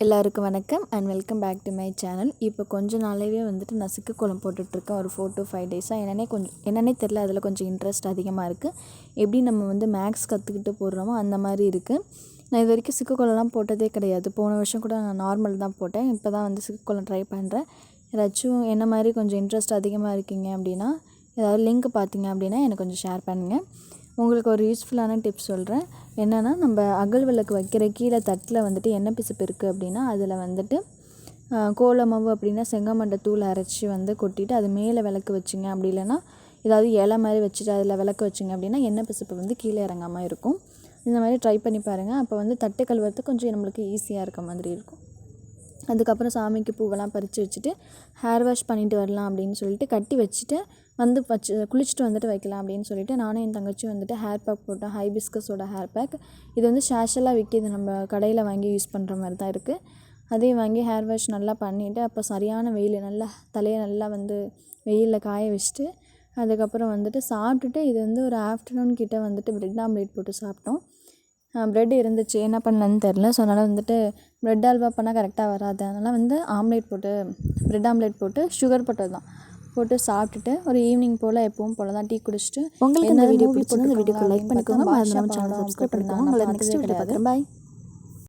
எல்லாருக்கும் வணக்கம் and welcome back to my channel. இப்போ கொஞ்ச நாளாகவே வந்துட்டு நான் சிக்கு கோலம் போட்டுட்ருக்கேன். ஒரு 4 to 5 டேஸாக என்னன்னே தெரில. அதில் கொஞ்சம் இன்ட்ரெஸ்ட் அதிகமாக இருக்குது. எப்படி நம்ம வந்து மேக்ஸ் கற்றுக்கிட்டு போடுறோமோ அந்த மாதிரி இருக்குது. நான் இது வரைக்கும் சிக்கு கோலம்லாம் போட்டதே கிடையாது. போன வருஷம் கூட நான் நார்மல் தான் போட்டேன். இப்போ தான் வந்து சிக்கு கோலம் ட்ரை பண்ணுறேன். ஏதாச்சும் என்ன மாதிரி கொஞ்சம் இன்ட்ரெஸ்ட் அதிகமாக இருக்கீங்க அப்படின்னா, ஏதாவது லிங்க் பார்த்தீங்க அப்படின்னா எனக்கு கொஞ்சம் ஷேர் பண்ணுங்கள். உங்களுக்கு ஒரு யூஸ்ஃபுல்லான டிப்ஸ் சொல்கிறேன். என்னென்னா, நம்ம அகல் விளக்கு வைக்கிற கீழே தட்டில் வந்துட்டு எண்ணெய் பிசுப்பு இருக்குது அப்படின்னா அதில் வந்துட்டு கோலமாவு அப்படின்னா செங்கமட்டை தூள் அரைச்சி வந்து கொட்டிட்டு அது மேலே விளக்கு வச்சிங்க. அப்படி இல்லைன்னா ஏதாவது இலை மாதிரி வச்சுட்டு அதில் விளக்கு வச்சிங்க அப்படின்னா எண்ணெய் பிசுப்பு வந்து கீழே இறங்காமல் இருக்கும். இந்த மாதிரி ட்ரை பண்ணி பாருங்கள். அப்போ வந்து தட்டு கழுவுறது கொஞ்சம் நம்மளுக்கு ஈஸியாக இருக்க மாதிரி இருக்கும். அதுக்கப்புறம் சாமிக்கு பூவெல்லாம் பறித்து வச்சுட்டு ஹேர் வாஷ் பண்ணிட்டு வரலாம் அப்படின்னு சொல்லிட்டு கட்டி வச்சுட்டு வந்து குளிச்சுட்டு வந்துட்டு வைக்கலாம் அப்படின்னு சொல்லிட்டு நானும் என் தங்கச்சியும் வந்துட்டு ஹேர் பேக் போட்டோம். ஹைபிஸ்கஸோட ஹேர் பேக். இது வந்து ஷேஷலாக விற்கிது, நம்ம கடையில் வாங்கி யூஸ் பண்ணுற மாதிரி தான் இருக்குது. அதையும் வாங்கி ஹேர் வாஷ் நல்லா பண்ணிவிட்டு அப்போ சரியான வெயில், நல்லா தலையை நல்லா வந்து வெயிலில் காய வச்சுட்டு அதுக்கப்புறம் வந்துட்டு சாப்பிட்டுட்டு இது வந்து ஒரு ஆஃப்டர்நூன் கிட்டே வந்துட்டு ப்ரெட் ஆம்லேட் போட்டு சாப்பிட்டோம். ப்ரெட் இருந்துச்சு, என்ன பண்ணலன்னு தெரில. ஸோ அதனால் வந்துட்டு ப்ரெட் அல்வா பண்ணால் கரெக்டாக வராது. அதனால் வந்து ப்ரெட் ஆம்லேட் போட்டு சுகர் போட்டது தான் போட்டு சாப்பிட்டுட்டு ஒரு ஈவினிங் போல் எப்பவும் போல் தான் டீ குடிச்சிட்டு உங்களுக்கு இந்த வீடியோ பிடிச்சிருந்தா இந்த வீடியோக்கு லைக் பண்ணிக்கோங்க. மறக்காம சேனலை சப்ஸ்கிரைப் பண்ணிக்கோங்க. உங்களுக்கு நெக்ஸ்ட் வீடியோ பார்க்குறேன். பாய்.